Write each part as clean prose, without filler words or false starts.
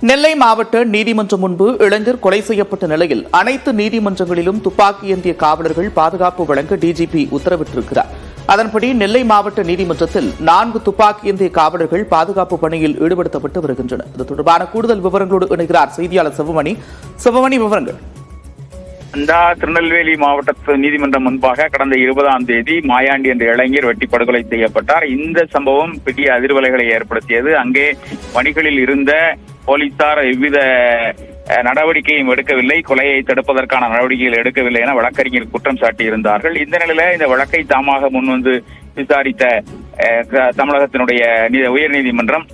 நெல்லை மாவட்ட நீதிமன்றம் முன்பு இளைஞர் கொலை செய்யப்பட்ட நிலையில் அனைத்து நீதிமன்றங்களிலும் துப்பாக்கி ஏந்திய காவலர்கள் பாதுகாப்பு வழங்க டிஜிபி உத்தரவிட்டிருக்கிறார். அதன்படி நெல்லை மாவட்ட நீதிமன்றத்தில் 4 துப்பாக்கி ஏந்திய காவலர்கள் பாதுகாப்பு பணியில் ஈடுபடுத்தப்பட்டு வருகின்றனர். இது தொடர்பான கூடுதல் விவரங்களோடு இணைகிறார் செய்தியாளர் சிவமணி. விவரங்கள். திருநெல்வேலி மாவட்ட நீதிமன்றம் முன்பாக கடந்த 20ஆம் தேதி மாயாண்டி என்ற இளைஞர் வெட்டி படுகொலை செய்யப்பட்டார். இந்த சம்பவம் பெரிய அதிர்வலைகளை ஏற்படுத்தியது. அங்கே பணிகளில் இருந்த போலீசார் எவ்வித நடவடிக்கையும் எடுக்கவில்லை, கொலையை தடுப்பதற்கான நடவடிக்கைகள் எடுக்கவில்லை என வழக்கறிஞர் குற்றம் சாட்டியிருந்தார்கள். இந்த நிலையில இந்த வழக்கை தாமாக முன்வந்து விசாரித்த தமிழகத்தினுடைய உயர்நீதிமன்றம்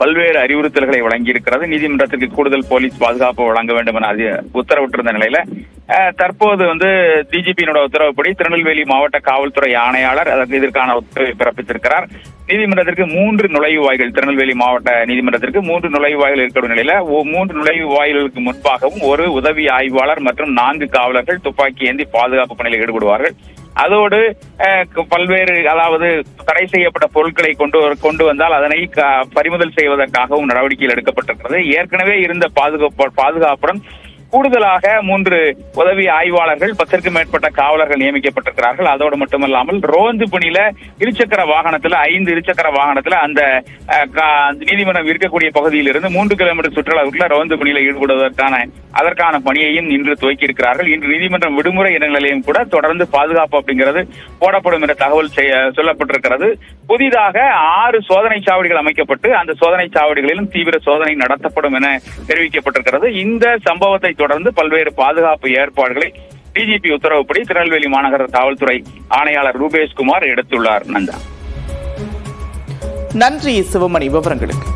பல்வேறு அறிவுறுத்தல்களை வழங்கியிருக்கிறது. நீதிமன்றத்திற்கு கூடுதல் போலீஸ் பாதுகாப்பு வழங்க வேண்டும் என உத்தரவிட்டிருந்த நிலையில தற்போது டிஜிபியினுடைய உத்தரவுப்படி திருநெல்வேலி மாவட்ட காவல்துறை ஆணையாளர் இதற்கான உத்தரவை பிறப்பித்திருக்கிறார். நீதிமன்றத்திற்கு 3 நுழைவு வாயில்கள், திருநெல்வேலி மாவட்ட நீதிமன்றத்திற்கு 3 நுழைவு வாயில்கள் இருக்கிற நிலையில 3 நுழைவு வாயில்களுக்கு முன்பாகவும் ஒரு உதவி ஆய்வாளர் மற்றும் 4 காவலர்கள் துப்பாக்கி ஏந்தி பாதுகாப்பு பணியில் ஈடுபடுவார்கள். அதோடு பல்வேறு தடை செய்யப்பட்ட பொருட்களை கொண்டு வந்தால் அதனை பறிமுதல் செய்வதற்காகவும் நடவடிக்கைகள் எடுக்கப்பட்டிருக்கிறது. ஏற்கனவே இருந்த பாதுகாப்புடன் கூடுதலாக 3 உதவி ஆய்வாளர்கள் 10க்கும் மேற்பட்ட காவலர்கள் நியமிக்கப்பட்டிருக்கிறார்கள். அதோடு மட்டுமல்லாமல் ரோந்து பணியில 5 இருசக்கர வாகனத்துல அந்த நீதிமன்றம் இருக்கக்கூடிய பகுதியில் இருந்து 3 கிலோமீட்டர் சுற்றளவுக்குள்ள ரோந்து பணியில அதற்கான பணியையும் இன்று துவக்கி இருக்கிறார்கள். இன்று நீதிமன்றம் விடுமுறை என்ற நிலையும் கூட தொடர்ந்து பாதுகாப்பு அப்படிங்கிறது போடப்படும் என்ற தகவல் சொல்லப்பட்டிருக்கிறது. புதிதாக 6 சோதனை சாவடிகள் அமைக்கப்பட்டு அந்த சோதனை சாவடிகளிலும் தீவிர சோதனை நடத்தப்படும் என தெரிவிக்கப்பட்டிருக்கிறது. இந்த சம்பவத்தை தொடர்ந்து பல்வேறு பாதுகாப்பு ஏற்பாடுகளை டிஜிபி உத்தரவுப்படி திருநெல்வேலி மாநகர காவல்துறை ஆணையாளர் ரூபேஷ்குமார் எடுத்துள்ளார். நன்றி சிவமணி விவரங்களுக்கு.